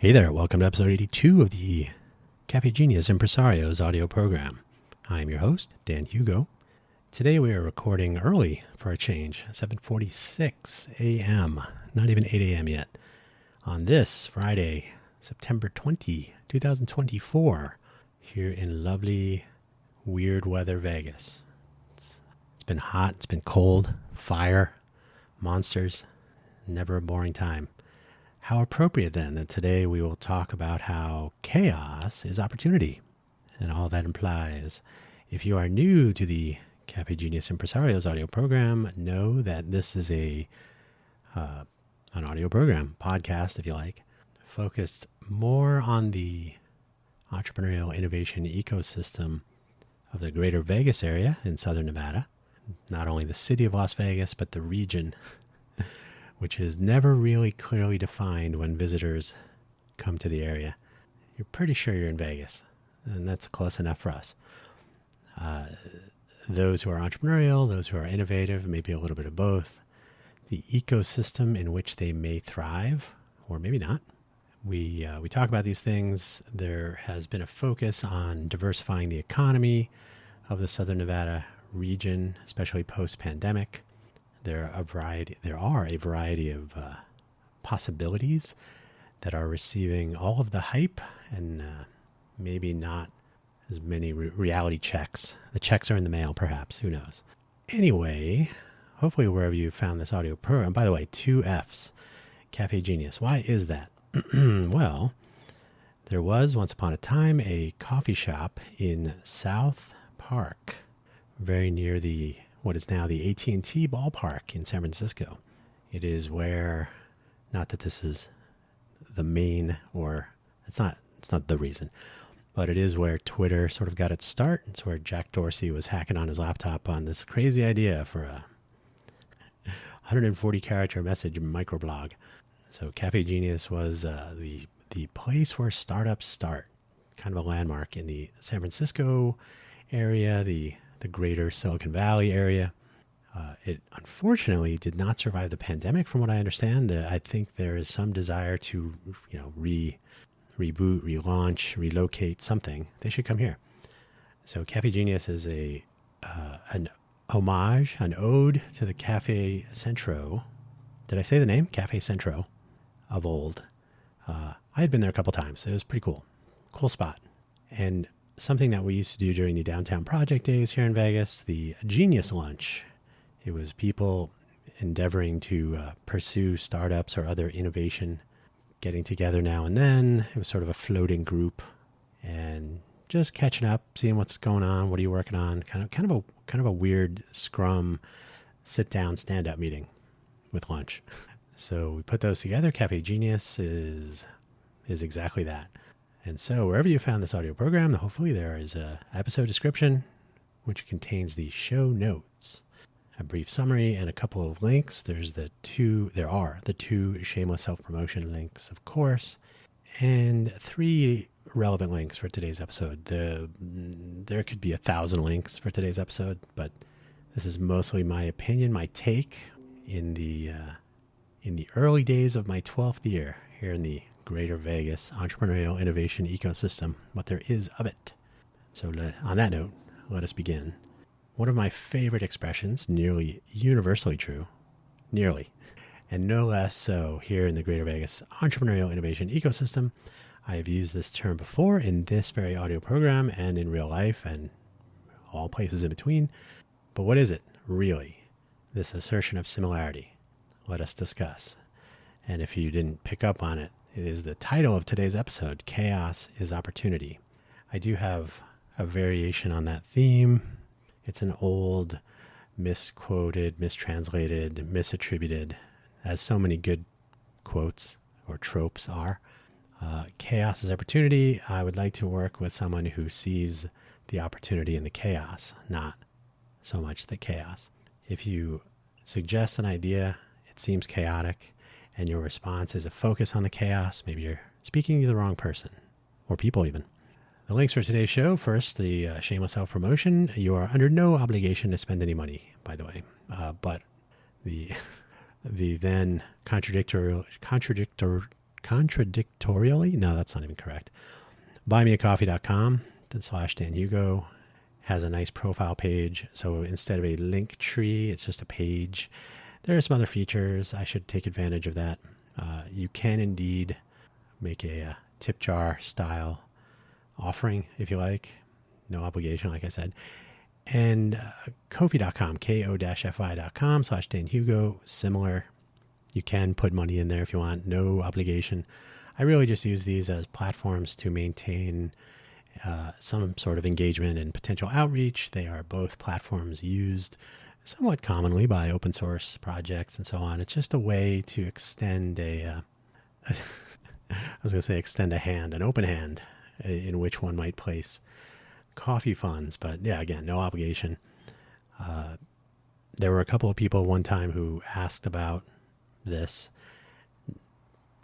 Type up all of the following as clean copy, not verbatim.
Hey there, welcome to episode 82 of the Cafe Genius Impresario's audio program. I'm your host, Dan Hugo. Today we are recording early for a change, 7:46 a.m., not even 8 a.m. yet, on this Friday, September 20, 2024, here in lovely, weird weather Vegas. It's been hot, it's been cold, fire, monsters, never a boring time. How appropriate then that today we will talk about how chaos is opportunity and all that implies. If you are new to the Cafe Genius Impresario's audio program, know that this is an audio program, podcast if you like, focused more on the entrepreneurial innovation ecosystem of the greater Vegas area in southern Nevada, not only the city of Las Vegas, but the region, which is never really clearly defined when visitors come to the area. You're pretty sure you're in Vegas, and that's close enough for us. Those who are entrepreneurial, those who are innovative, maybe a little bit of both, the ecosystem in which they may thrive, or maybe not. We talk about these things. There has been a focus on diversifying the economy of the Southern Nevada region, especially post-pandemic. There are a variety of possibilities that are receiving all of the hype and maybe not as many reality checks. The checks are in the mail, perhaps. Who knows? Anyway, hopefully wherever you found this audio program, by the way, 2 Fs, Cafe Genius. Why is that? Well, there was once upon a time a coffee shop in South Park, very near what is now the AT&T ballpark in San Francisco. It is where, not that this is the main, or it's not the reason, but it is where Twitter sort of got its start. It's where Jack Dorsey was hacking on his laptop on this crazy idea for a 140 character message microblog. So Cafe Genius was the place where startups start, kind of a landmark in the San Francisco area, the greater Silicon Valley area. It unfortunately did not survive the pandemic, from what I understand. I think there is some desire to, reboot, relaunch, relocate something. They should come here. So Cafe Genius is an homage, an ode to the Cafe Centro. Did I say the name? Cafe Centro of old. I had been there a couple times. It was pretty cool. Cool spot. And something that we used to do during the downtown project days here in Vegas, the Genius Lunch. It was people endeavoring to pursue startups or other innovation, getting together now and then. It was sort of a floating group and just catching up, seeing what's going on. What are you working on? Kind of a weird Scrum sit-down stand-up meeting with lunch. So we put those together. Cafe Genius is exactly that. And so wherever you found this audio program, hopefully there is an episode description, which contains the show notes, a brief summary, and a couple of links. There are the two shameless self-promotion links, of course, and 3 relevant links for today's episode. There could be 1,000 links for today's episode, but this is mostly my opinion, my take in the early days of my 12th year here in the Greater Vegas entrepreneurial innovation ecosystem, what there is of it. So on that note, let us begin. One of my favorite expressions, nearly universally true, and no less so here in the Greater Vegas entrepreneurial innovation ecosystem. I have used this term before in this very audio program and in real life and all places in between. But what is it, really? This assertion of similarity. Let us discuss. And if you didn't pick up on it, it is the title of today's episode, Chaos is Opportunity. I do have a variation on that theme. It's an old, misquoted, mistranslated, misattributed, as so many good quotes or tropes are. Chaos is opportunity. I would like to work with someone who sees the opportunity in the chaos, not so much the chaos. If you suggest an idea, it seems chaotic, and your response is a focus on the chaos, maybe you're speaking to the wrong person, or people even. The links for today's show. First, the shameless self-promotion. You are under no obligation to spend any money, by the way. But the then contradictory contradictorially. No, that's not even correct. buymeacoffee.com/Dan Hugo has a nice profile page. So instead of a link tree, it's just a page. There are some other features. I should take advantage of that. You can indeed make a tip jar style offering if you like. No obligation, like I said. And Ko-fi.com, ko-fi.com/Dan Hugo, similar. You can put money in there if you want, no obligation. I really just use these as platforms to maintain some sort of engagement and potential outreach. They are both platforms used somewhat commonly by open source projects and so on. It's just a way to extend I was going to say extend a hand, an open hand in which one might place coffee funds. But yeah, again, no obligation. There were a couple of people one time who asked about this.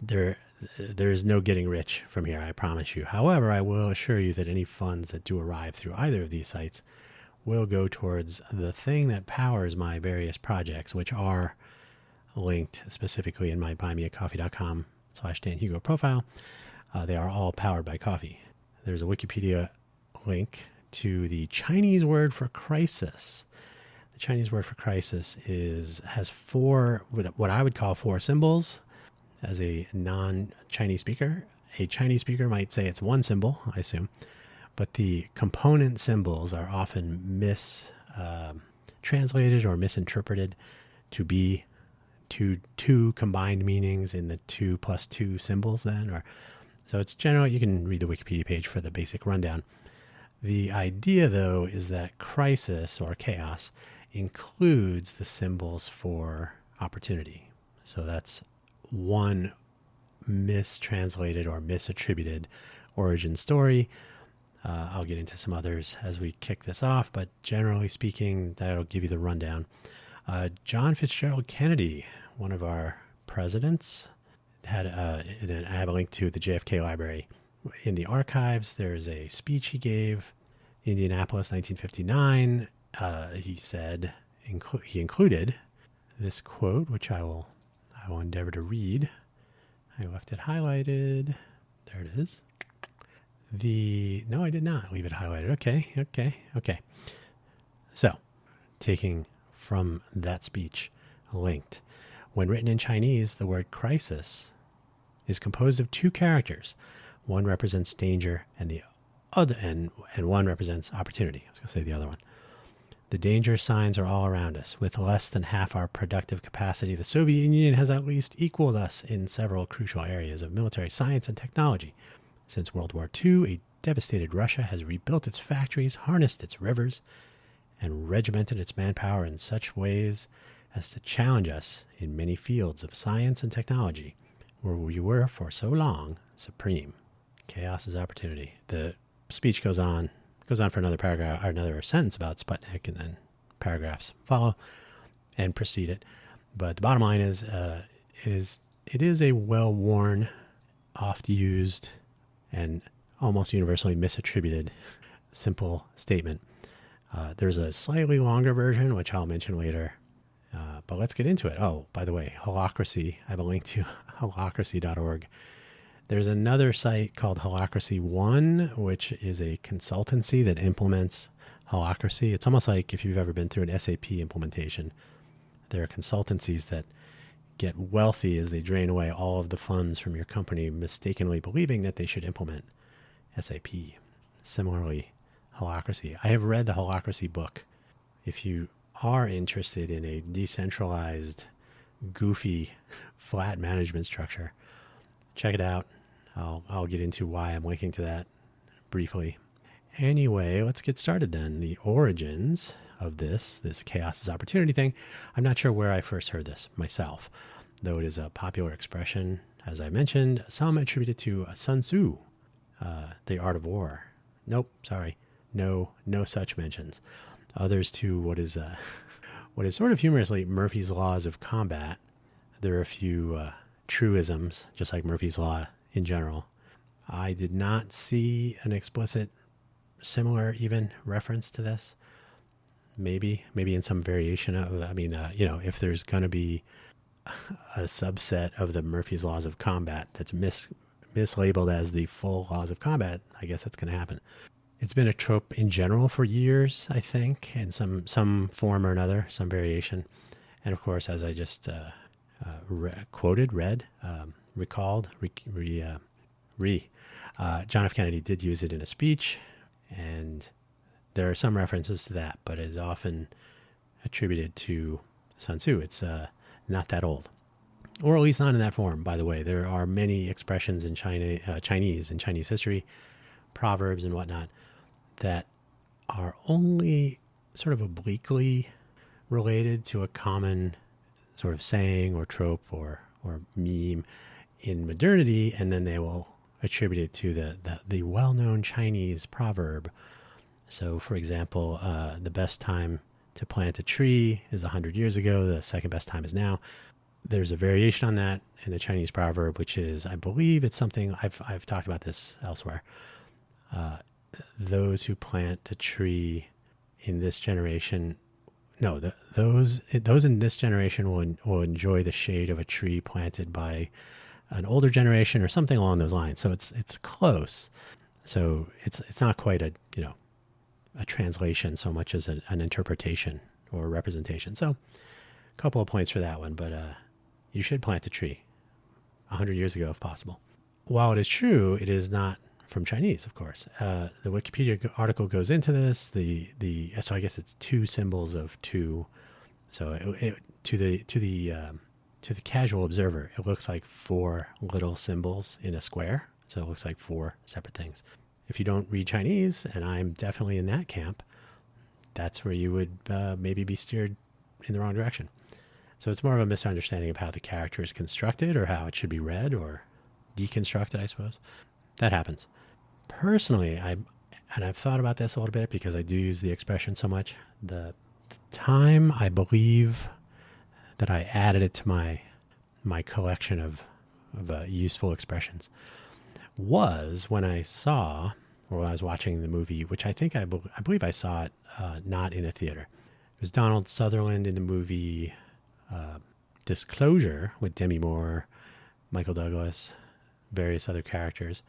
There is no getting rich from here, I promise you. However, I will assure you that any funds that do arrive through either of these sites will go towards the thing that powers my various projects, which are linked specifically in my buymeacoffee.com/Dan Hugo profile. They are all powered by coffee. There's a Wikipedia link to the Chinese word for crisis. The Chinese word for crisis has four, what I would call four symbols. As a non-Chinese speaker, a Chinese speaker might say it's one symbol, I assume, but the component symbols are often mistranslated or misinterpreted to be two combined meanings in the 2+2 symbols then. So it's generally, you can read the Wikipedia page for the basic rundown. The idea, though, is that crisis or chaos includes the symbols for opportunity. So that's one mistranslated or misattributed origin story. I'll get into some others as we kick this off, but generally speaking, that'll give you the rundown. John Fitzgerald Kennedy, one of our presidents, I have a link to the JFK Library. In the archives, there's a speech he gave, Indianapolis, 1959. He said, he included this quote, which I will endeavor to read. I left it highlighted. There it is. No, I did not leave it highlighted. Okay. So, taking from that speech, linked. When written in Chinese, the word crisis is composed of two characters. One represents danger and the other, and one represents opportunity. I was going to say the other one. The danger signs are all around us. With less than half our productive capacity, the Soviet Union has at least equaled us in several crucial areas of military science and technology. Since World War II, a devastated Russia has rebuilt its factories, harnessed its rivers, and regimented its manpower in such ways as to challenge us in many fields of science and technology, where we were for so long supreme. Chaos is opportunity. The speech goes on for another paragraph or another sentence about Sputnik, and then paragraphs follow and precede it. But the bottom line is, it is a well-worn, oft-used, and almost universally misattributed simple statement. There's a slightly longer version, which I'll mention later. But let's get into it. Oh, by the way, Holacracy. I have a link to holacracy.org. There's another site called Holacracy One, which is a consultancy that implements Holacracy. It's almost like if you've ever been through an SAP implementation. There are consultancies that get wealthy as they drain away all of the funds from your company, mistakenly believing that they should implement SAP. Similarly, Holacracy. I have read the Holacracy book. If you are interested in a decentralized, goofy, flat management structure, check it out. I'll get into why I'm linking to that briefly. Anyway, let's get started then. The origins of this chaos is opportunity thing. I'm not sure where I first heard this myself, though it is a popular expression, as I mentioned. Some attribute it to Sun Tzu, The Art of War. Nope, sorry. No such mentions. Others to what is sort of humorously Murphy's Laws of Combat. There are a few truisms, just like Murphy's Law in general. I did not see an explicit, similar even reference to this. Maybe in some variation of, if there's going to be a subset of the Murphy's Laws of Combat that's mislabeled as the full laws of combat, I guess that's going to happen. It's been a trope in general for years, I think, in some form or another, some variation. And of course, as I just recalled, John F. Kennedy did use it in a speech, and there are some references to that, but it is often attributed to Sun Tzu. It's not that old, or at least not in that form. By the way, there are many expressions in Chinese history, proverbs and whatnot, that are only sort of obliquely related to a common sort of saying or trope or meme in modernity, and then they will attribute it to the well-known Chinese proverb. So, for example, the best time to plant a tree is 100 years ago. The second best time is now. There's a variation on that in the Chinese proverb, which is, I believe it's something, I've talked about this elsewhere. Those who plant a tree in this generation, those in this generation will enjoy the shade of a tree planted by an older generation, or something along those lines. So it's close. So it's not quite a translation so much as an interpretation or a representation. So a couple of points for that one, but you should plant a tree 100 years ago if possible. While it is true, it is not from Chinese, of course. The Wikipedia article goes into this. So I guess it's two symbols of two. So to the casual observer, it looks like four little symbols in a square. So it looks like four separate things. If you don't read Chinese, and I'm definitely in that camp, that's where you would maybe be steered in the wrong direction. So it's more of a misunderstanding of how the character is constructed, or how it should be read or deconstructed, I suppose. That happens. Personally, I've thought about this a little bit because I do use the expression so much. The time I believe that I added it to my collection of useful expressions was when I saw, or when I was watching the movie, which I believe I saw it not in a theater. It was Donald Sutherland in the movie Disclosure with Demi Moore, Michael Douglas, various other characters.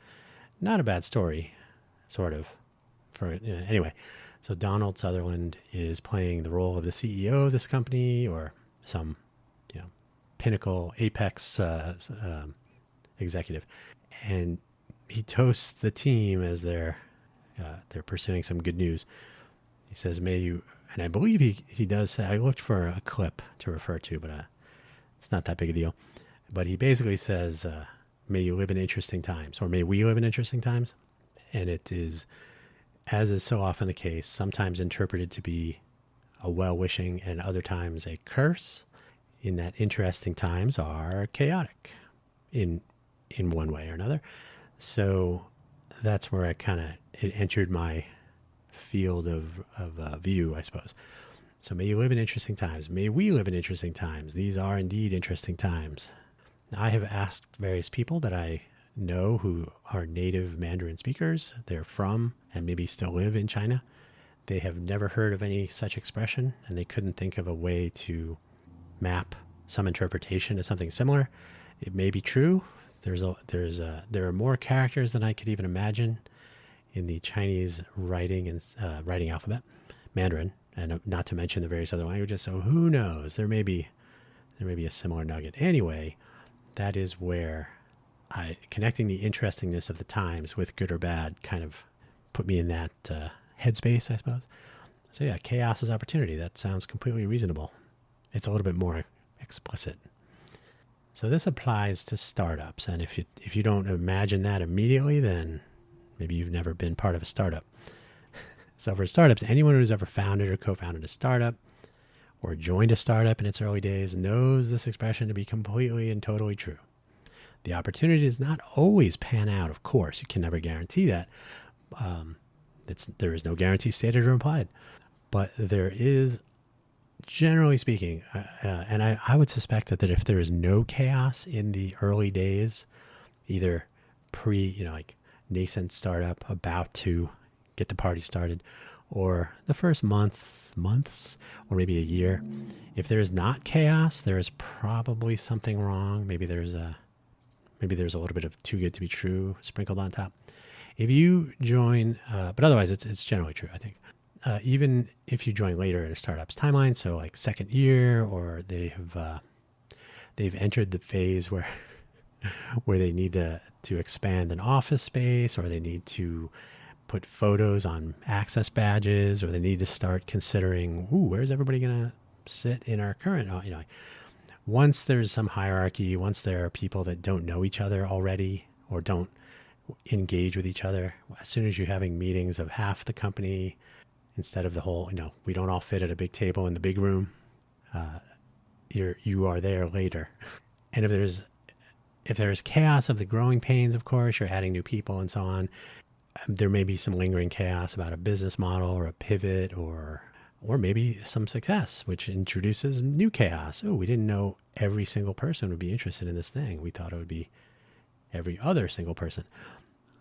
Not a bad story, sort of. Anyway, so Donald Sutherland is playing the role of the CEO of this company, or some pinnacle apex executive, and he toasts the team as they're pursuing some good news. He says, "May you," and I believe he does say, I looked for a clip to refer to, but it's not that big a deal. But he basically says, "May you live in interesting times," or "May we live in interesting times." And it is, as is so often the case, sometimes interpreted to be a well-wishing and other times a curse, in that interesting times are chaotic in one way or another. So that's where it entered my field of view, I suppose. So may you live in interesting times. May we live in interesting times. These are indeed interesting times. I have asked various people that I know who are native Mandarin speakers. They're from and maybe still live in China. They have never heard of any such expression, and they couldn't think of a way to map some interpretation to something similar. It may be true. There are more characters than I could even imagine in the Chinese writing alphabet, Mandarin, and not to mention the various other languages. So who knows? There may be a similar nugget. Anyway, that is where connecting the interestingness of the times with good or bad kind of put me in that headspace, I suppose. So yeah, chaos is opportunity. That sounds completely reasonable. It's a little bit more explicit. So this applies to startups. And if you don't imagine that immediately, then maybe you've never been part of a startup. So for startups, anyone who's ever founded or co-founded a startup or joined a startup in its early days knows this expression to be completely and totally true. The opportunity does not always pan out, of course. You can never guarantee that. There is no guarantee stated or implied. But there is, generally speaking, and I would suspect that if there is no chaos in the early days, either like nascent startup about to get the party started, or the first months, or maybe a year. If there is not chaos, there is probably something wrong. Maybe there's a little bit of too good to be true sprinkled on top. If you join, but otherwise it's generally true, I think. Even if you join later in a startup's timeline, so like second year, or they've entered the phase where they need to expand an office space, or they need to put photos on access badges, or they need to start considering, where's everybody going to sit in our current, once there's some hierarchy, once there are people that don't know each other already or don't engage with each other, as soon as you're having meetings of half the company instead of the whole, we don't all fit at a big table in the big room, you are there later. And if there's chaos of the growing pains, of course, you're adding new people and so on, there may be some lingering chaos about a business model or a pivot, or maybe some success, which introduces new chaos. We didn't know every single person would be interested in this thing. We thought it would be every other single person.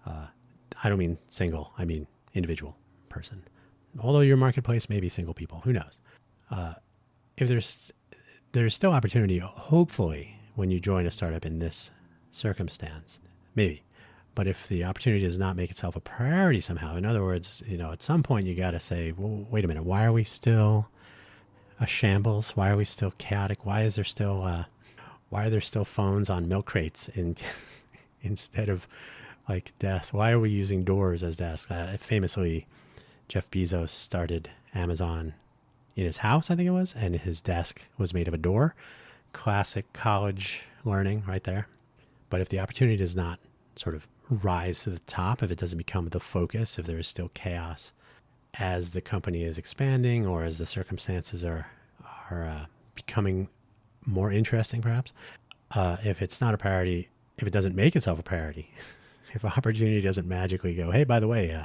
I don't mean single, I mean individual person. Although your marketplace may be single people, who knows? If there's still opportunity, hopefully, when you join a startup in this circumstance, maybe. But if the opportunity does not make itself a priority somehow, in other words, at some point you got to say, well, wait a minute, why are we still a shambles? Why are we still chaotic? Why are there still phones on milk crates instead of like desks? Why are we using doors as desks? Famously, Jeff Bezos started Amazon in his house, I think it was, and his desk was made of a door. Classic college learning right there. But if the opportunity does not sort of rise to the top, if it doesn't become the focus, if there is still chaos as the company is expanding, or as the circumstances are becoming more interesting, perhaps, if it's not a priority, if it doesn't make itself a priority, if opportunity doesn't magically go, hey, by the way,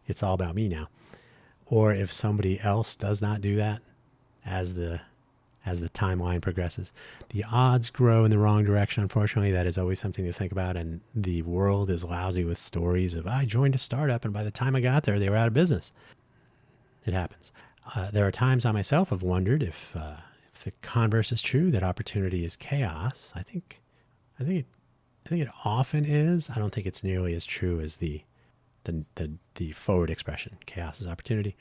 it's all about me now, or if somebody else does not do that as the timeline progresses, the odds grow in the wrong direction. Unfortunately, that is always something to think about. And the world is lousy with stories of, I joined a startup and by the time I got there, they were out of business. It happens. There are times I myself have wondered if the converse is true, that opportunity is chaos. I think it often is. I don't think it's nearly as true as the forward expression, chaos is opportunity.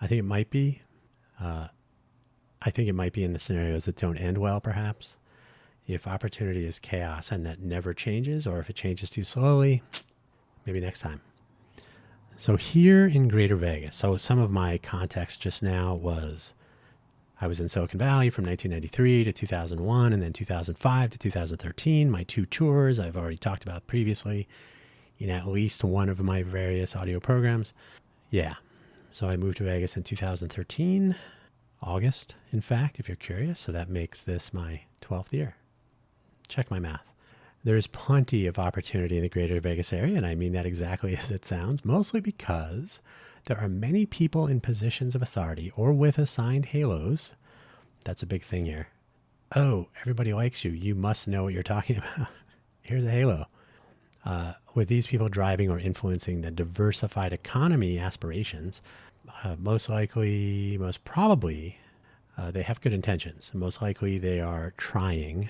I think it might be. I think it might be in the scenarios that don't end well, perhaps. If opportunity is chaos and that never changes, or if it changes too slowly, maybe next time. So here in Greater Vegas, so some of my context just now was I was in Silicon Valley from 1993 to 2001, and then 2005 to 2013, my 2 tours I've already talked about previously in at least one of my various audio programs. Yeah, so I moved to Vegas in 2013. August, in fact, if you're curious. So that makes this my 12th year. Check my math. There's plenty of opportunity in the greater Vegas area, and I mean that exactly as it sounds, mostly because there are many people in positions of authority or with assigned halos. That's a big thing here. Oh, everybody likes you. You must know what you're talking about. Here's a halo. With these people driving or influencing the diversified economy aspirations, most probably, they have good intentions. Most likely they are trying,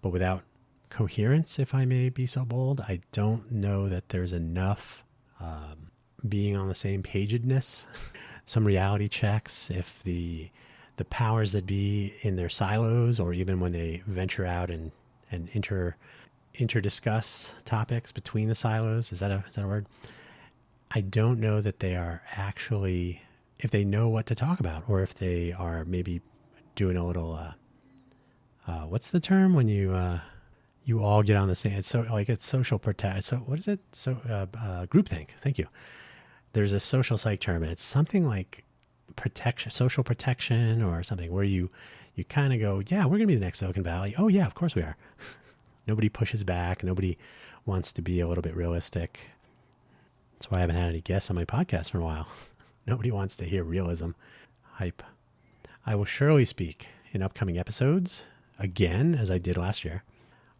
but without coherence, if I may be so bold. I don't know that there's enough being on the same pagedness. Some reality checks, if the powers that be in their silos, or even when they venture out and interdiscuss topics between the silos, is that a word? I don't know that they are actually, if they know what to talk about, or if they are maybe doing a little, what's the term when you all get on the same, it's social protect. So what is it? So, groupthink. Thank you. There's a social psych term, and it's something like protection, social protection or something, where you kind of go, yeah, we're going to be the next Silicon Valley. Oh yeah, of course we are. Nobody pushes back. Nobody wants to be a little bit realistic. That's why I haven't had any guests on my podcast for a while. Nobody wants to hear realism hype. I will surely speak in upcoming episodes, again, as I did last year,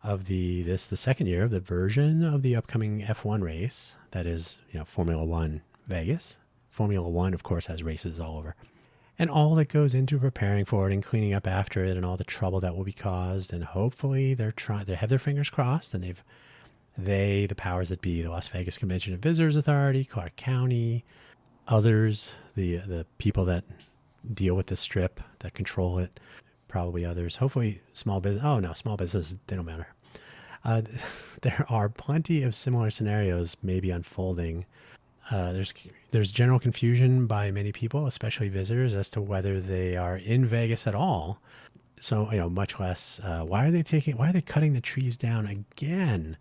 of the second year of the version of the upcoming F1 race. That is, Formula One Vegas. Formula One, of course, has races all over. And all that goes into preparing for it and cleaning up after it and all the trouble that will be caused. And hopefully they have their fingers crossed, and the powers that be, the Las Vegas Convention and Visitors Authority, Clark County, others, the people that deal with the strip, that control it, probably others, hopefully small business. Oh no, small business, they don't matter. There are plenty of similar scenarios maybe unfolding. There's general confusion by many people, especially visitors, as to whether they are in Vegas at all. So, much less, why are they cutting the trees down again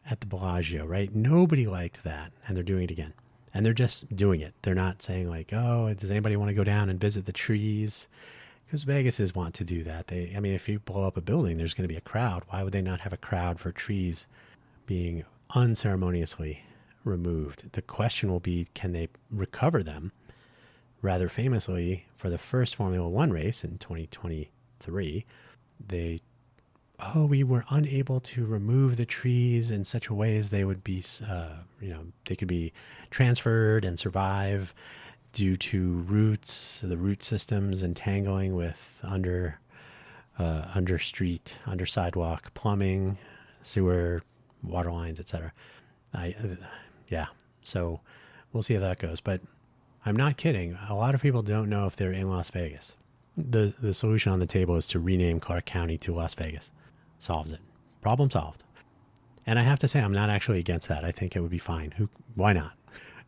at the Bellagio, right? Nobody liked that, and they're doing it again. And they're just doing it. They're not saying like, oh, does anybody want to go down and visit the trees? Because Vegas want to do that. If you blow up a building, there's going to be a crowd. Why would they not have a crowd for trees being unceremoniously removed? The question will be, can they recover them? Rather famously, for the first Formula One race in 2023, we were unable to remove the trees in such a way as they would be, they could be transferred and survive due to the root systems entangling with under street, under sidewalk, plumbing, sewer, water lines, etc. So we'll see how that goes. But I'm not kidding. A lot of people don't know if they're in Las Vegas. The solution on the table is to rename Clark County to Las Vegas. Solves it. Problem solved. And I have to say, I'm not actually against that. I think it would be fine. Why not?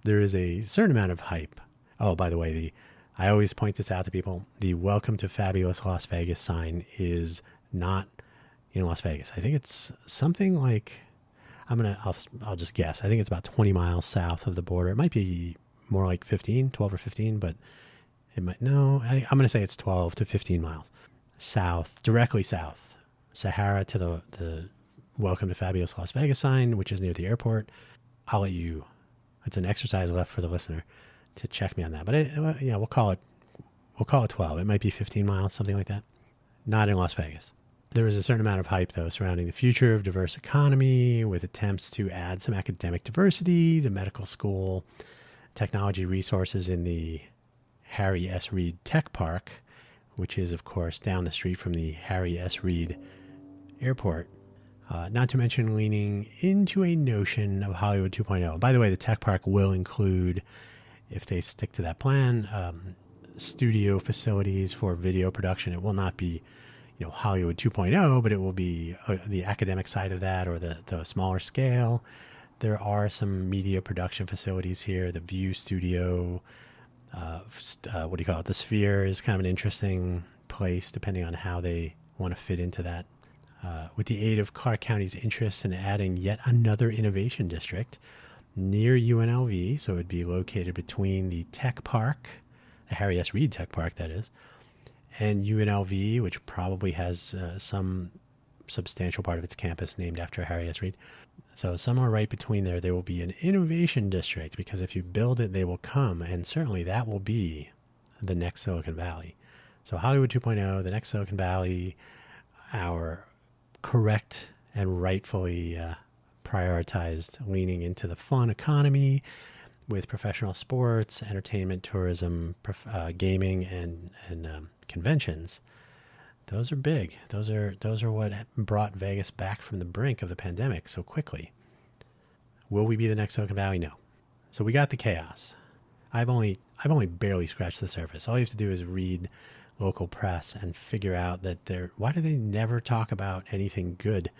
There is a certain amount of hype. Oh, by the way, I always point this out to people. The Welcome to Fabulous Las Vegas sign is not in Las Vegas. I think it's something like, I'll just guess. I think it's about 20 miles south of the border. It might be more like 12 or 15, but I'm going to say it's 12 to 15 miles south, directly south. Sahara to the Welcome to Fabulous Las Vegas sign, which is near the airport. It's an exercise left for the listener to check me on that. But we'll call it 12. It might be 15 miles, something like that. Not in Las Vegas. There is a certain amount of hype, though, surrounding the future of diverse economy, with attempts to add some academic diversity, the medical school, technology resources in the Harry S. Reid Tech Park, which is, of course, down the street from the Harry S. Reid Airport. Not to mention leaning into a notion of Hollywood 2.0. By the way, the tech park will include, if they stick to that plan, studio facilities for video production. It will not be, Hollywood 2.0, but it will be the academic side of that, or the smaller scale. There are some media production facilities here. The View Studio, the Sphere is kind of an interesting place, depending on how they want to fit into that. With the aid of Clark County's interest in adding yet another innovation district near UNLV, so it would be located between the Tech Park, the Harry S. Reid Tech Park, that is, and UNLV, which probably has some substantial part of its campus named after Harry S. Reid. So somewhere right between there will be an innovation district, because if you build it, they will come, and certainly that will be the next Silicon Valley. So Hollywood 2.0, the next Silicon Valley, our correct and rightfully prioritized leaning into the fun economy with professional sports, entertainment, tourism, gaming, and conventions. Those are big. Those are what brought Vegas back from the brink of the pandemic so quickly. Will we be the next Silicon Valley? No. So we got the chaos. I've only barely scratched the surface. All you have to do is read local press and figure out that why do they never talk about anything good?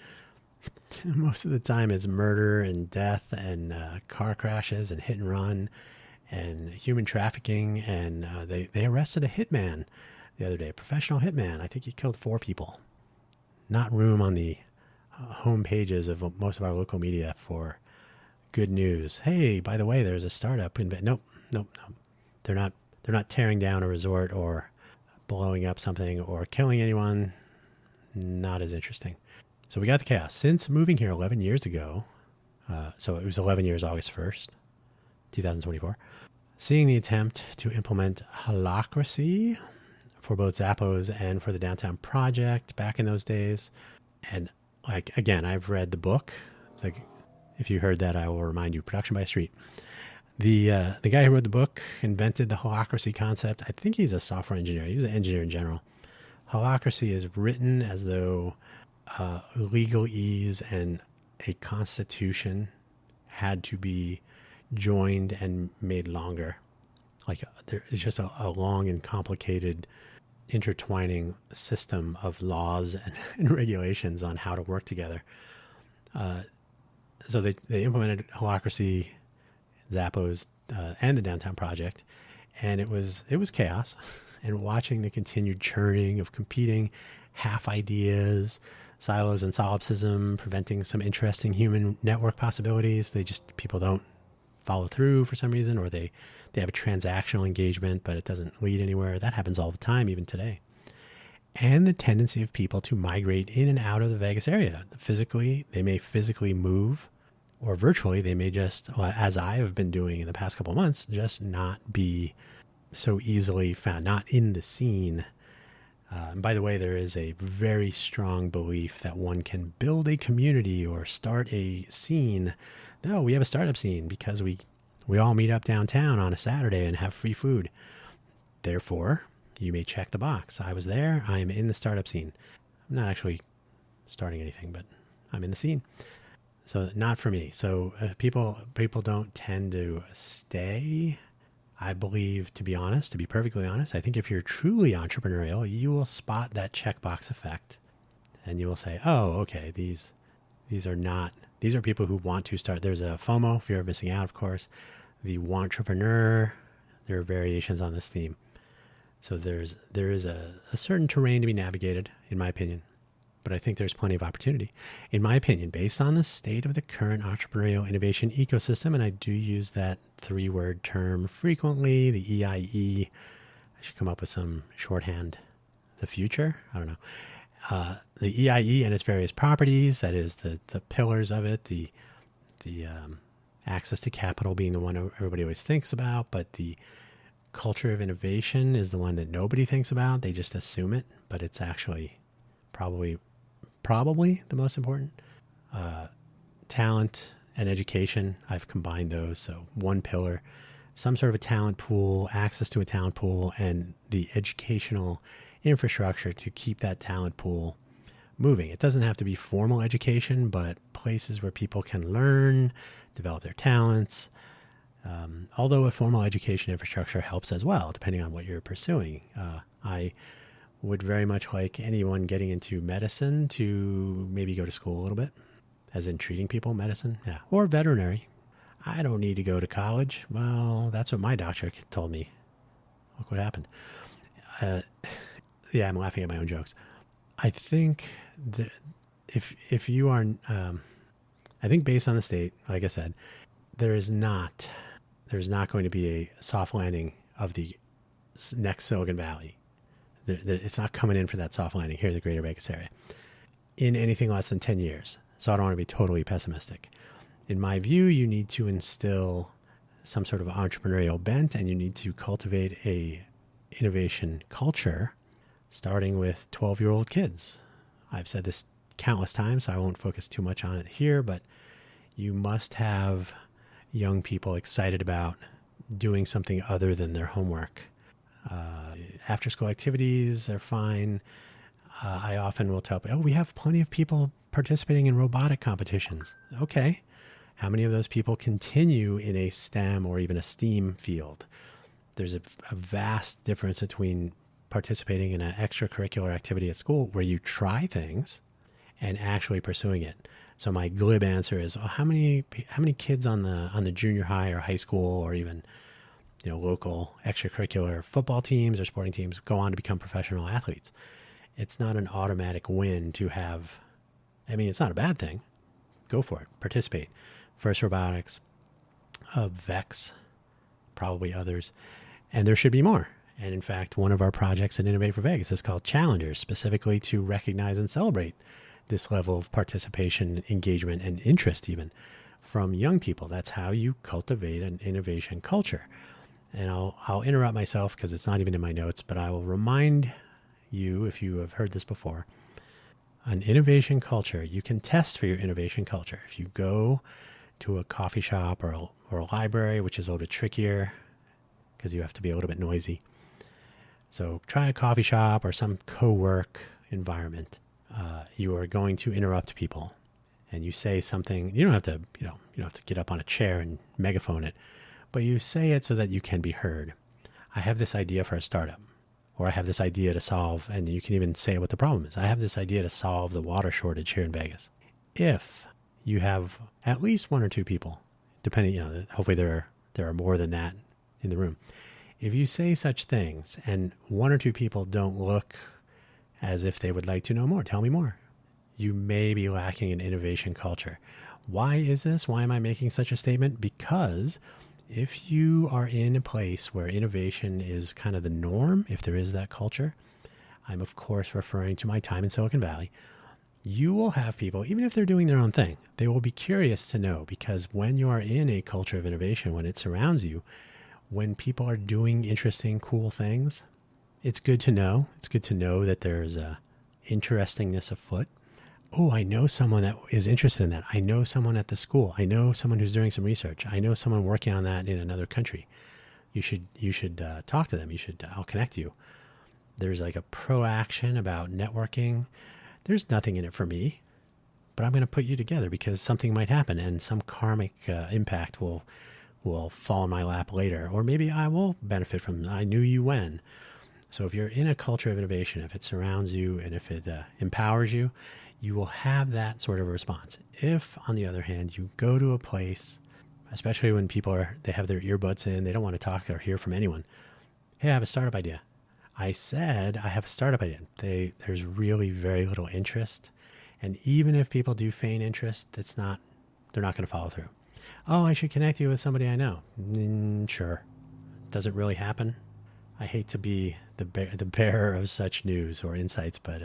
Most of the time it's murder and death and car crashes and hit and run and human trafficking. And they arrested a hitman the other day, a professional hitman. I think he killed 4 people. Not room on the home pages of most of our local media for good news. Hey, by the way, there's a startup. Nope. They're not tearing down a resort or blowing up something or killing anyone. Not as interesting. So we got the chaos. Since moving here 11 years ago, so it was 11 years, August 1st, 2024, seeing the attempt to implement holacracy for both Zappos and for the Downtown Project back in those days. And again, I've read the book. If you heard that, I will remind you, Production by Street. The guy who wrote the book invented the holacracy concept. I think he's a software engineer. He was an engineer in general. Holacracy is written as though legalese and a constitution had to be joined and made longer. Like there is just a long and complicated intertwining system of laws and regulations on how to work together. So they implemented holacracy, Zappos, and the Downtown Project, and it was chaos. And watching the continued churning of competing half ideas, silos and solipsism, preventing some interesting human network possibilities. People don't follow through for some reason, or they have a transactional engagement, but it doesn't lead anywhere. That happens all the time, even today. And the tendency of people to migrate in and out of the Vegas area. Physically, they may physically move, or virtually, they may just, as I have been doing in the past couple of months, just not be so easily found, not in the scene. And by the way, there is a very strong belief that one can build a community or start a scene. No, we have a startup scene because we all meet up downtown on a Saturday and have free food. Therefore, you may check the box. I was there. I am in the startup scene. I'm not actually starting anything, but I'm in the scene. So not for me. So people don't tend to stay. I believe, to be perfectly honest, I think if you're truly entrepreneurial, you will spot that checkbox effect and you will say, oh, okay, these are people who want to start. There's a FOMO, fear of missing out, of course. The wantrepreneur, there are variations on this theme. So there is a certain terrain to be navigated, in my opinion, but I think there's plenty of opportunity. In my opinion, based on the state of the current entrepreneurial innovation ecosystem, and I do use that 3-word term frequently, the EIE. I should come up with some shorthand. The future? I don't know. The EIE and its various properties, that is the pillars of it, the access to capital being the one everybody always thinks about, but the culture of innovation is the one that nobody thinks about. They just assume it, but it's actually probably the most important. Talent and education, I've combined those. So one pillar, some sort of a talent pool, access to a talent pool, and the educational infrastructure to keep that talent pool moving. It doesn't have to be formal education, but places where people can learn, develop their talents. Although a formal education infrastructure helps as well, depending on what you're pursuing. I would very much like anyone getting into medicine to maybe go to school a little bit, as in treating people, medicine, yeah, or veterinary. I don't need to go to college. Well, that's what my doctor told me. Look what happened. Yeah, I'm laughing at my own jokes. I think that if you are, I think based on the state, like I said, there's not going to be a soft landing of the next Silicon Valley. It's not coming in for that soft landing here in the greater Vegas area in anything less than 10 years. So I don't want to be totally pessimistic. In my view, you need to instill some sort of entrepreneurial bent, and you need to cultivate a innovation culture, starting with 12-year-old kids. I've said this countless times, so I won't focus too much on it here, but you must have young people excited about doing something other than their homework. After school activities are fine. I often will tell people, we have plenty of people participating in robotic competitions. Okay. How many of those people continue in a STEM or even a STEAM field? There's a vast difference between participating in an extracurricular activity at school where you try things and actually pursuing it. So my glib answer is, how many kids on the junior high or high school or even local extracurricular football teams or sporting teams go on to become professional athletes? It's not an automatic win to have. I mean, it's not a bad thing. Go for it. Participate. First Robotics, Vex, probably others. And there should be more. And in fact, one of our projects at Innovate for Vegas is called Challengers, specifically to recognize and celebrate this level of participation, engagement, and interest even from young people. That's how you cultivate an innovation culture. And I'll interrupt myself because it's not even in my notes, but I will remind you, if you have heard this before, an innovation culture, you can test for your innovation culture. If you go to a coffee shop or a library, which is a little bit trickier because you have to be a little bit noisy. So try a coffee shop or some co-work environment. You are going to interrupt people, and you say something. You don't have to, you don't have to get up on a chair and megaphone it, but you say it so that you can be heard. I have this idea for a startup, or I have this idea to solve, and you can even say what the problem is. I have this idea to solve the water shortage here in Vegas. If you have at least one or two people, depending, hopefully there are more than that in the room. If you say such things and one or two people don't look as if they would like to know more, tell me more, you may be lacking an innovation culture. Why is this? Why am I making such a statement? Because if you are in a place where innovation is kind of the norm, if there is that culture, I'm of course referring to my time in Silicon Valley, you will have people, even if they're doing their own thing, they will be curious to know, because when you are in a culture of innovation, when it surrounds you, when people are doing interesting, cool things, it's good to know. It's good to know that there's a interestingness afoot. Oh, I know someone that is interested in that. I know someone at the school. I know someone who's doing some research. I know someone working on that in another country. You should talk to them. I'll connect you. There's like a pro-action about networking. There's nothing in it for me, but I'm going to put you together because something might happen and some karmic impact will fall in my lap later, or maybe I will benefit from. I knew you when. So if you're in a culture of innovation, if it surrounds you and if it empowers you, you will have that sort of response. If, on the other hand, you go to a place, especially when they have their earbuds in, they don't want to talk or hear from anyone. Hey, I have a startup idea. I said I have a startup idea. There's really very little interest. And even if people do feign interest, they're not going to follow through. Oh, I should connect you with somebody I know. Sure. Doesn't really happen. I hate to be the bearer of such news or insights, but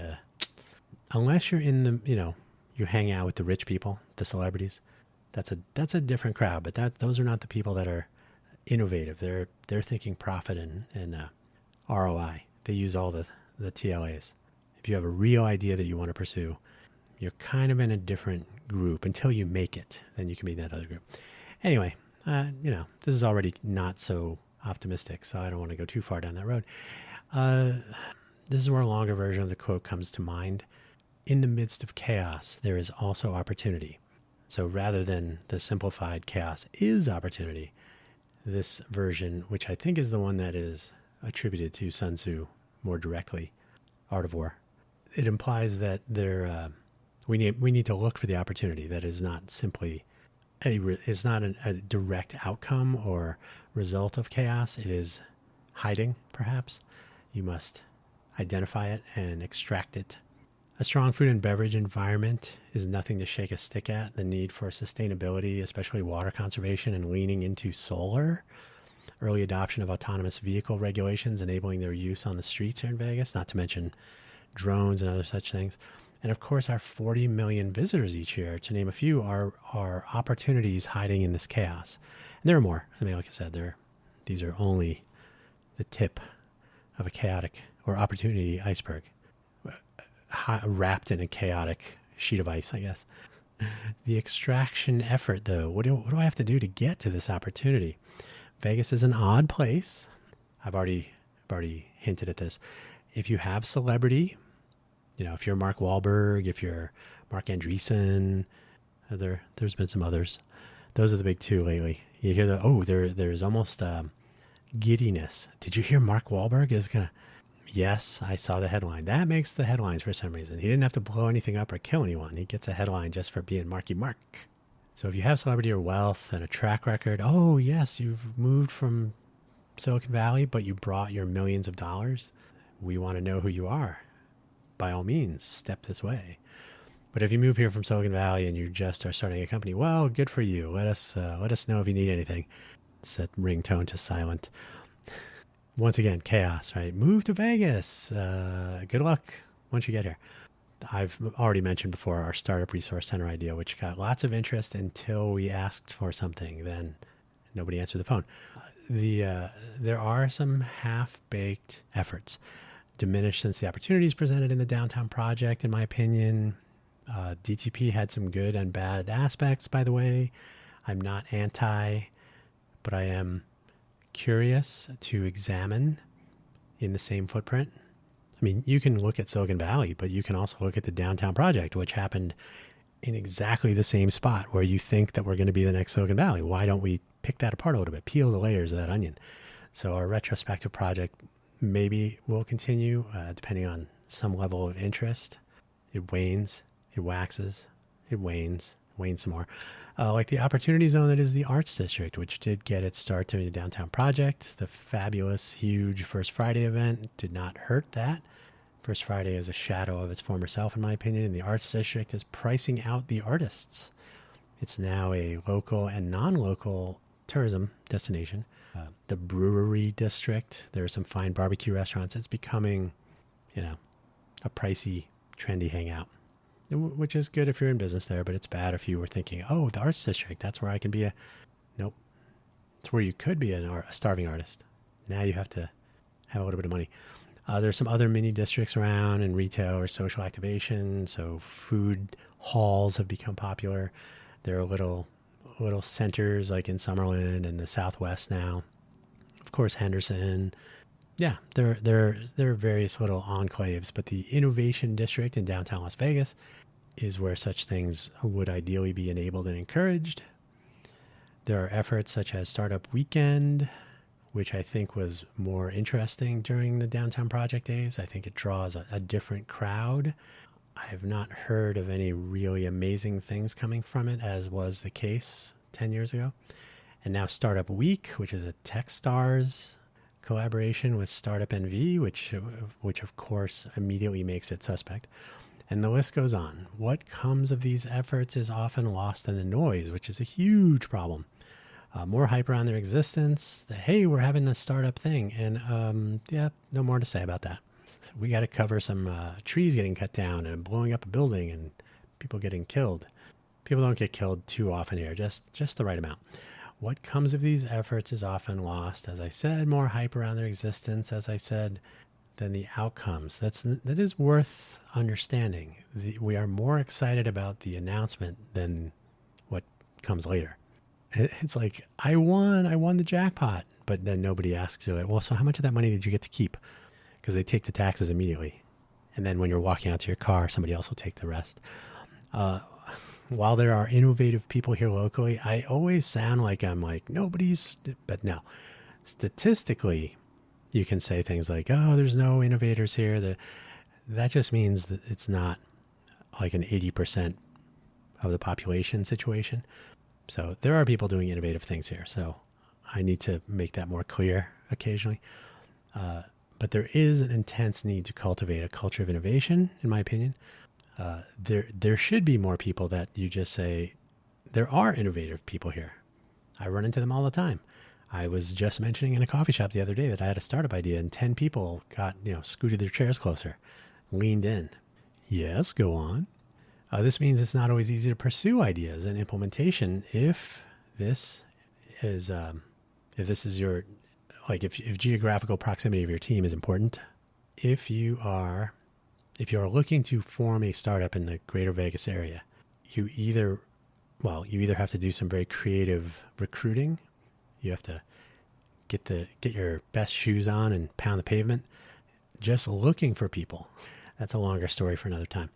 unless you're in the, you hang out with the rich people, the celebrities, that's a different crowd. But those are not the people that are innovative. They're thinking profit and ROI. They use all the TLAs. If you have a real idea that you want to pursue, you're kind of in a different group until you make it. Then you can be in that other group. Anyway, this is already not so optimistic, so I don't want to go too far down that road. This is where a longer version of the quote comes to mind. In the midst of chaos, there is also opportunity. So rather than the simplified chaos is opportunity, this version, which I think is the one that is attributed to Sun Tzu more directly, Art of War, it implies that we need to look for the opportunity. That is not simply it's not a direct outcome or result of chaos. It is hiding, perhaps. You must identify it and extract it. A strong food and beverage environment is nothing to shake a stick at. The need for sustainability, especially water conservation and leaning into solar. Early adoption of autonomous vehicle regulations, enabling their use on the streets here in Vegas, not to mention drones and other such things. And of course, our 40 million visitors each year, to name a few, are opportunities hiding in this chaos. And there are more. I mean, like I said, these are only the tip of a chaotic or opportunity iceberg, wrapped in a chaotic sheet of ice, I guess. The extraction effort, though, what do I have to do to get to this opportunity? Vegas is an odd place. I've already hinted at this. If you have celebrity, if you're Mark Wahlberg, if you're Mark Andreessen, there's been some others. Those are the big two lately. You hear there's almost giddiness. Did you hear Mark Wahlberg is gonna? Yes, I saw the headline. That makes the headlines for some reason. He didn't have to blow anything up or kill anyone. He gets a headline just for being Marky Mark. So if you have celebrity or wealth and a track record, oh yes, you've moved from Silicon Valley, but you brought your millions of dollars. We want to know who you are. By all means, step this way. But if you move here from Silicon Valley and you just are starting a company, well, good for you. Let us know if you need anything. Set ringtone to silent. Once again, chaos, right? Move to Vegas. Good luck once you get here. I've already mentioned before our startup resource center idea, which got lots of interest until we asked for something. Then nobody answered the phone. There are some half-baked efforts, diminished since the opportunities presented in the downtown project, in my opinion. DTP had some good and bad aspects, by the way. I'm not anti, but I am curious to examine in the same footprint. I mean, you can look at Silicon Valley, but you can also look at the downtown project, which happened in exactly the same spot where you think that we're going to be the next Silicon Valley. Why don't we pick that apart a little bit, peel the layers of that onion? So our retrospective project maybe will continue depending on some level of interest. It wanes, it waxes, it wanes some more. Like the opportunity zone that is the Arts District, which did get its start during the downtown project. The fabulous, huge First Friday event did not hurt that. First Friday is a shadow of its former self, in my opinion, and the Arts District is pricing out the artists. It's now a local and non-local tourism destination. The Brewery District, there are some fine barbecue restaurants. It's becoming, a pricey, trendy hangout, which is good if you're in business there, but it's bad if you were thinking, oh, the Arts District, that's where I can be Nope. It's where you could be a starving artist. Now you have to have a little bit of money. There's some other mini districts around in retail or social activation. So food halls have become popular. There are little centers like in Summerlin and the Southwest now. Of course, Henderson. Yeah, there are various little enclaves, but the Innovation District in downtown Las Vegas is where such things would ideally be enabled and encouraged. There are efforts such as Startup Weekend, which I think was more interesting during the downtown project days. I think it draws a different crowd. I have not heard of any really amazing things coming from it, as was the case 10 years ago. And now Startup Week, which is a Techstars collaboration with Startup NV, which of course immediately makes it suspect. And the list goes on. What comes of these efforts is often lost in the noise, which is a huge problem. More hype around their existence, that, hey, we're having this startup thing. And no more to say about that. So we got to cover some trees getting cut down and blowing up a building and people getting killed. People don't get killed too often here, just the right amount. What comes of these efforts is often lost. As I said, more hype around their existence, as I said, than the outcomes. That is worth understanding. We are more excited about the announcement than what comes later. It's like, I won the jackpot, but then nobody asks you, well, so how much of that money did you get to keep? Because they take the taxes immediately. And then when you're walking out to your car, somebody else will take the rest. While there are innovative people here locally, I always sound like I'm like, nobody's, but no. Statistically, you can say things like, oh, there's no innovators here. That just means that it's not like an 80% of the population situation. So there are people doing innovative things here. So I need to make that more clear occasionally. But there is an intense need to cultivate a culture of innovation, in my opinion. There should be more people that you just say, there are innovative people here. I run into them all the time. I was just mentioning in a coffee shop the other day that I had a startup idea and 10 people got, scooted their chairs closer, leaned in. Yes, go on. This means it's not always easy to pursue ideas and implementation if this is your, like if geographical proximity of your team is important. If you are looking to form a startup in the greater Vegas area, you either have to do some very creative recruiting. You have to get your best shoes on and pound the pavement. Just looking for people. That's a longer story for another time.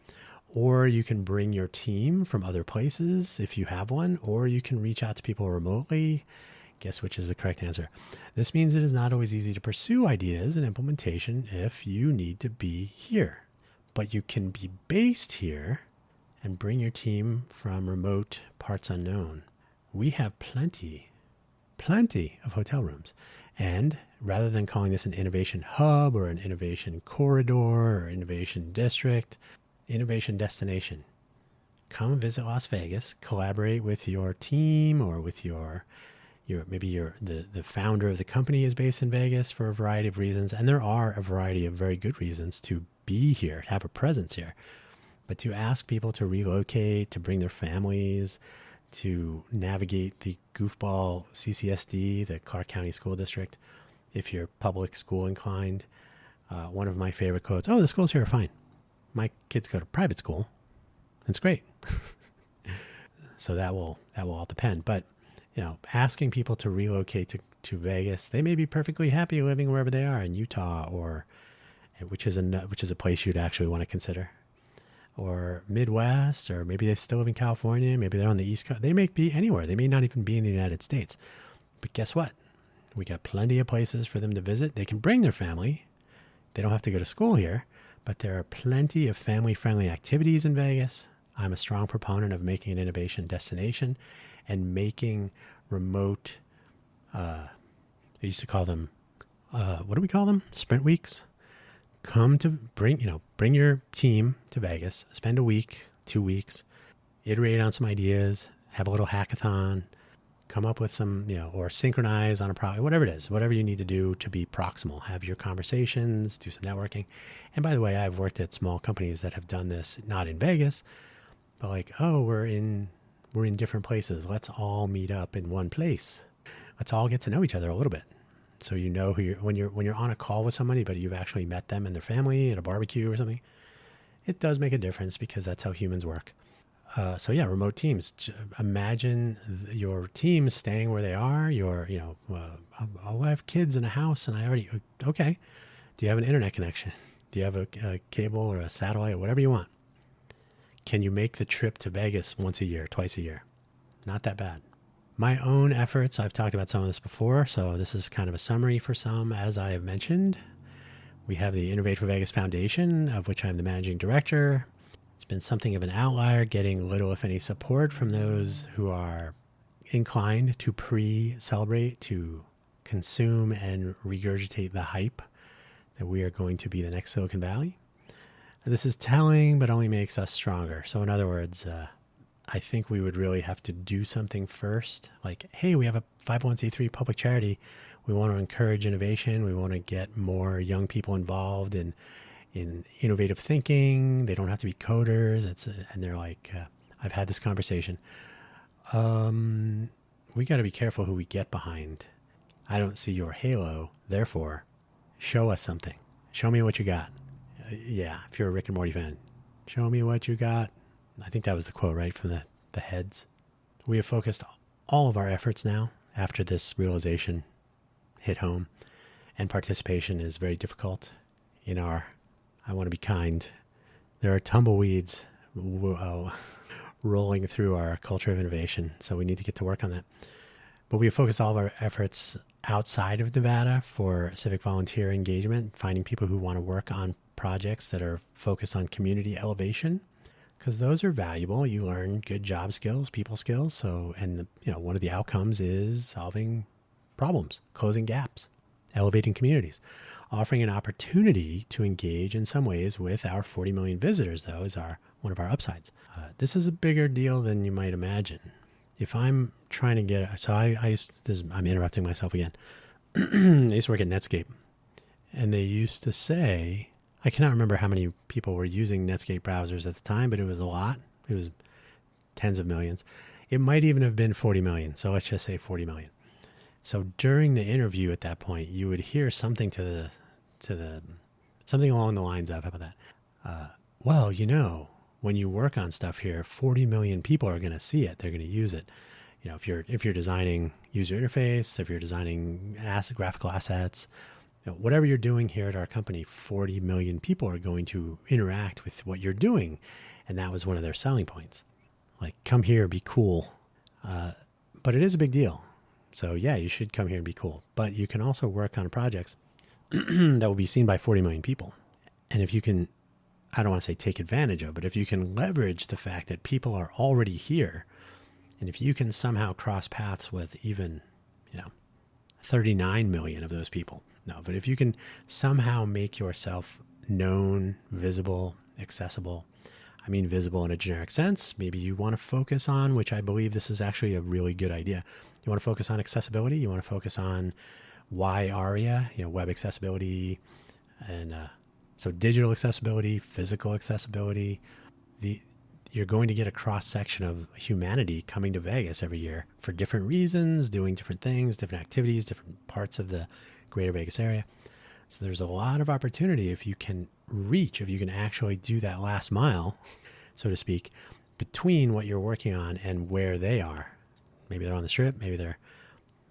Or you can bring your team from other places if you have one, or you can reach out to people remotely. Guess which is the correct answer. This means it is not always easy to pursue ideas and implementation if you need to be here. But you can be based here and bring your team from remote parts unknown. We have plenty of hotel rooms. And rather than calling this an innovation hub or an innovation corridor or innovation district, innovation destination, come visit Las Vegas, collaborate with your team or with the founder of the company is based in Vegas for a variety of reasons. And there are a variety of very good reasons to be here, to have a presence here. But to ask people to relocate, to bring their families, to navigate the goofball CCSD, the Clark County School District, if you're public school inclined. One of my favorite quotes, oh, the schools here are fine. My kids go to private school. It's great. So that will all depend. But asking people to relocate to Vegas. They may be perfectly happy living wherever they are in Utah, or which is a place you'd actually want to consider, or Midwest, or maybe they still live in California. Maybe they're on the East Coast. They may be anywhere. They may not even be in the United States. But guess what? We got plenty of places for them to visit. They can bring their family. They don't have to go to school here, but there are plenty of family-friendly activities in Vegas. I'm a strong proponent of making an innovation destination and making remote, I used to call them, what do we call them? Sprint weeks. Come to bring your team to Vegas, spend a week, 2 weeks, iterate on some ideas, have a little hackathon, come up with some, or synchronize on a project, whatever it is, whatever you need to do to be proximal, have your conversations, do some networking. And by the way, I've worked at small companies that have done this, not in Vegas, but like, we're in different places. Let's all meet up in one place. Let's all get to know each other a little bit. So who when you're on a call with somebody, but you've actually met them and their family at a barbecue or something, it does make a difference because that's how humans work. Remote teams. Imagine your team staying where they are. I have kids in a house and okay. Do you have an internet connection? Do you have a cable or a satellite or whatever you want? Can you make the trip to Vegas once a year, twice a year? Not that bad. My own efforts, I've talked about some of this before, so this is kind of a summary for some. As I have mentioned, we have the Innovate for Vegas Foundation, of which I'm the managing director. It's been something of an outlier, getting little, if any, support from those who are inclined to pre-celebrate, to consume and regurgitate the hype that we are going to be the next Silicon Valley. This is telling, but only makes us stronger. So in other words, I think we would really have to do something first. Like, hey, we have a 501c3 public charity. We want to encourage innovation. We want to get more young people involved in innovative thinking. They don't have to be coders. And they're like, I've had this conversation. We got to be careful who we get behind. I don't see your halo. Therefore, show us something. Show me what you got. If you're a Rick and Morty fan, show me what you got. I think that was the quote, right, from the heads. We have focused all of our efforts now after this realization hit home, and participation is very difficult in our, I want to be kind, there are tumbleweeds rolling through our culture of innovation, so we need to get to work on that. But we have focused all of our efforts outside of Nevada for civic volunteer engagement, finding people who want to work on projects that are focused on community elevation, because those are valuable. You learn good job skills, people skills. So, and one of the outcomes is solving problems, closing gaps, elevating communities. Offering an opportunity to engage in some ways with our 40 million visitors, though, is one of our upsides. This is a bigger deal than you might imagine. If I'm trying to get, so I'm interrupting myself again. I used to work at Netscape, and they used to say, I cannot remember how many people were using Netscape browsers at the time, but it was a lot. It was tens of millions. It might even have been 40 million. So let's just say 40 million. So during the interview at that point, you would hear something something along the lines of, how about that? When you work on stuff here, 40 million people are going to see it. They're going to use it. If you're designing user interface, if you're designing graphical assets, whatever you're doing here at our company, 40 million people are going to interact with what you're doing. And that was one of their selling points. Like, come here, be cool. But it is a big deal. So yeah, you should come here and be cool. But you can also work on projects that will be seen by 40 million people. And if you can, I don't want to say take advantage of, but if you can leverage the fact that people are already here, and if you can somehow cross paths with even, 39 million of those people. No, but if you can somehow make yourself known, visible, accessible, I mean visible in a generic sense, maybe you want to focus on, which I believe this is actually a really good idea. You want to focus on accessibility. You want to focus on why ARIA, web accessibility, and so digital accessibility, physical accessibility. You're going to get a cross-section of humanity coming to Vegas every year for different reasons, doing different things, different activities, different parts of the greater Vegas area. So there's a lot of opportunity if you can actually do that last mile, so to speak, between what you're working on and where they are. Maybe they're on the Strip, maybe they're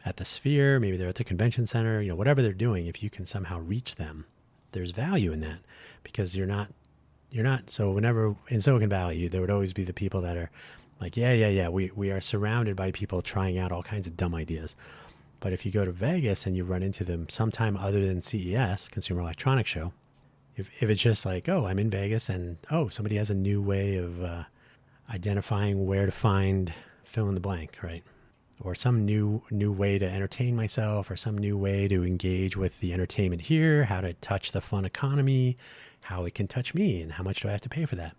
at the Sphere, maybe they're at the convention center, whatever they're doing, if you can somehow reach them, there's value in that, because so whenever in Silicon Valley, there would always be the people that are like, yeah, we are surrounded by people trying out all kinds of dumb ideas. But if you go to Vegas and you run into them sometime other than CES, Consumer Electronics Show, if it's just like, oh, I'm in Vegas and, oh, somebody has a new way of identifying where to find fill in the blank, right? Or some new way to entertain myself, or some new way to engage with the entertainment here, how to touch the fun economy, how it can touch me, and how much do I have to pay for that?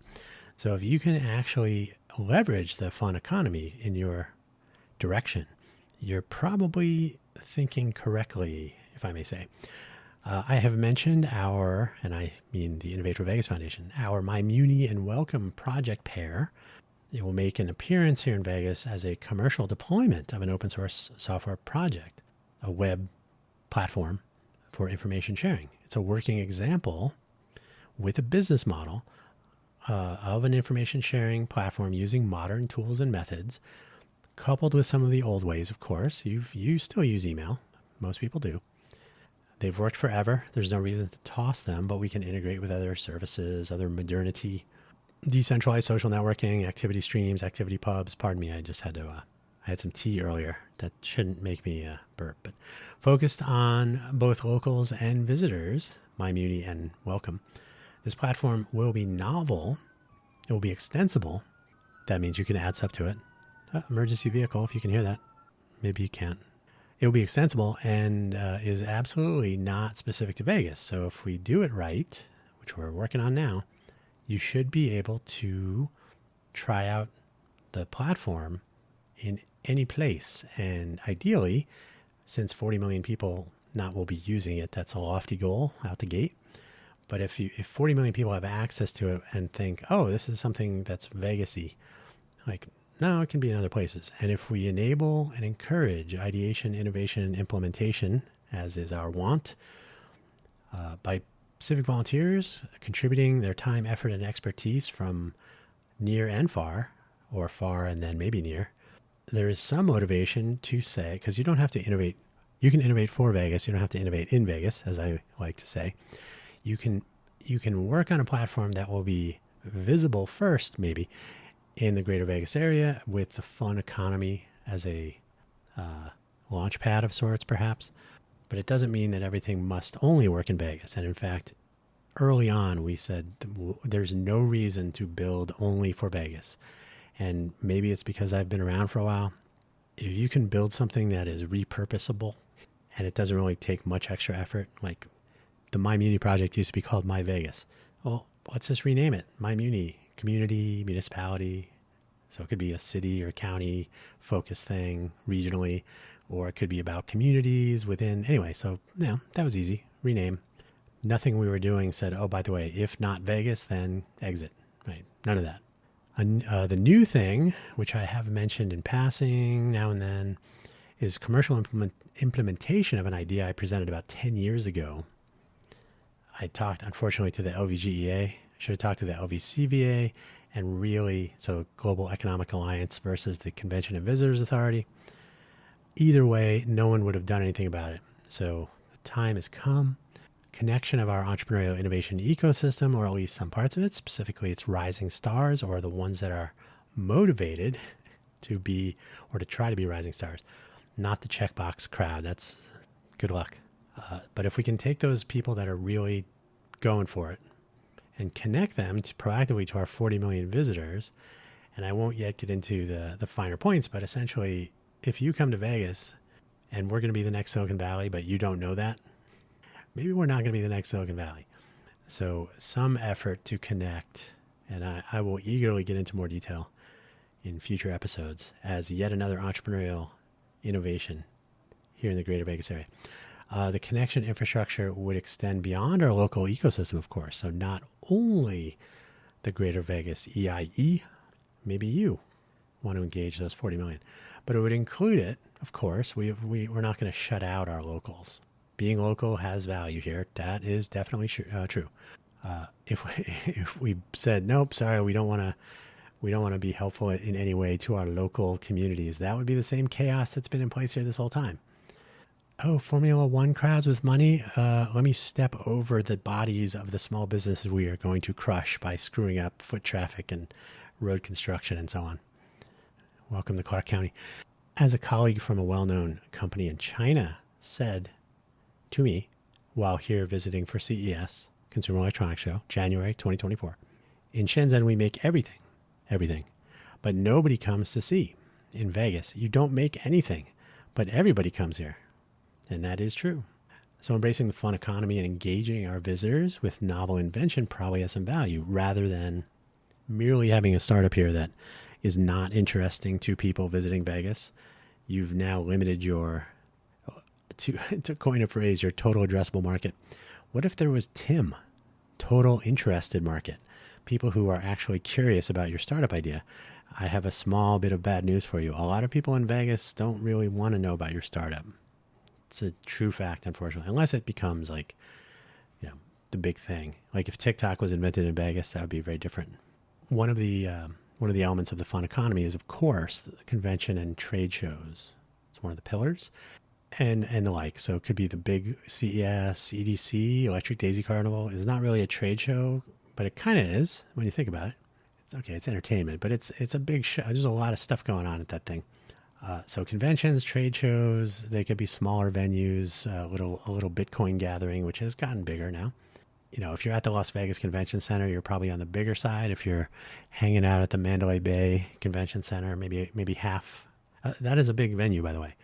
So if you can actually leverage the fun economy in your direction, you're probably thinking correctly, if I may say. I have mentioned and I mean the Innovate for Vegas Foundation, our My Muni and Welcome project pair. It will make an appearance here in Vegas as a commercial deployment of an open source software project, a web platform for information sharing. It's a working example with a business model of an information sharing platform using modern tools and methods, coupled with some of the old ways, of course. You still use email. Most people do. They've worked forever. There's no reason to toss them, but we can integrate with other services, other modernity, decentralized social networking, activity streams, activity pubs. Pardon me, I had some tea earlier. That shouldn't make me burp, but focused on both locals and visitors, My Muni and Welcome. This platform will be novel. It will be extensible. That means you can add stuff to it. Emergency vehicle, if you can hear that. Maybe you can't. It will be extensible and is absolutely not specific to Vegas. So if we do it right, which we're working on now, you should be able to try out the platform in any place. And ideally, since 40 million people will be using it, that's a lofty goal out the gate. But if 40 million people have access to it and think, oh, this is something that's Vegas-y, like, no, it can be in other places. And if we enable and encourage ideation, innovation, and implementation, as is our want, by civic volunteers contributing their time, effort, and expertise from near and far, or far and then maybe near, there is some motivation to say, because you don't have to innovate. You can innovate for Vegas. You don't have to innovate in Vegas, as I like to say. You can work on a platform that will be visible first, maybe, in the greater Vegas area, with the fun economy as a launch pad of sorts, perhaps. But it doesn't mean that everything must only work in Vegas. And in fact, early on, we said there's no reason to build only for Vegas. And maybe it's because I've been around for a while. If you can build something that is repurposable and it doesn't really take much extra effort, like the My Muni project used to be called My Vegas. Well, let's just rename it My Muni, community, municipality. So it could be a city or county focused thing regionally, or it could be about communities within. Anyway, so yeah, that was easy. Rename. Nothing we were doing said, oh, by the way, if not Vegas, then exit. Right? None of that. The new thing, which I have mentioned in passing now and then, is commercial implementation of an idea I presented about 10 years ago. I talked, unfortunately, to the LVGEA. I should have talked to the LVCVA, and really, so Global Economic Alliance versus the Convention and Visitors Authority. Either way, no one would have done anything about it. So the time has come. Connection of our entrepreneurial innovation ecosystem, or at least some parts of it, specifically its rising stars, or the ones that are motivated to be, or to try to be rising stars, not the checkbox crowd. That's good luck. But if we can take those people that are really going for it and connect them proactively to our 40 million visitors, and I won't yet get into the finer points, but essentially, if you come to Vegas and we're going to be the next Silicon Valley, but you don't know that, maybe we're not going to be the next Silicon Valley. So some effort to connect, and I will eagerly get into more detail in future episodes as yet another entrepreneurial innovation here in the greater Vegas area. The connection infrastructure would extend beyond our local ecosystem, of course. So not only the greater Vegas EIE, maybe you want to engage those 40 million, but it would include it, of course. We're not going to shut out our locals. Being local has value here. That is definitely true. If we said, nope, sorry, we don't want to We don't want to be helpful in any way to our local communities. That would be the same chaos that's been in place here this whole time. Oh, Formula One crowds with money. Let me step over the bodies of the small businesses we are going to crush by screwing up foot traffic and road construction and so on. Welcome to Clark County. As a colleague from a well-known company in China said to me while here visiting for CES, Consumer Electronics Show, January 2024, in Shenzhen we make everything, but nobody comes to see. In Vegas, you don't make anything, but everybody comes here. And that is true. So embracing the fun economy and engaging our visitors with novel invention probably has some value rather than merely having a startup here that is not interesting to people visiting Vegas. You've now limited your, to coin a phrase, your total addressable market. What if there was TIM, total interested market, people who are actually curious about your startup idea? I have a small bit of bad news for you. A lot of people in Vegas don't really want to know about your startup. It's a true fact, unfortunately, unless it becomes like, the big thing. Like if TikTok was invented in Vegas, that would be very different. One of the elements of the fun economy is, of course, the convention and trade shows. It's one of the pillars, and the like. So it could be the big CES, EDC, Electric Daisy Carnival. Is not really a trade show, but it kind of is when you think about it. It's okay. It's entertainment, but it's a big show. There's a lot of stuff going on at that thing. So conventions, trade shows, they could be smaller venues, a little Bitcoin gathering, which has gotten bigger now. If you're at the Las Vegas Convention Center, you're probably on the bigger side. If you're hanging out at the Mandalay Bay Convention Center, maybe half. That is a big venue, by the way,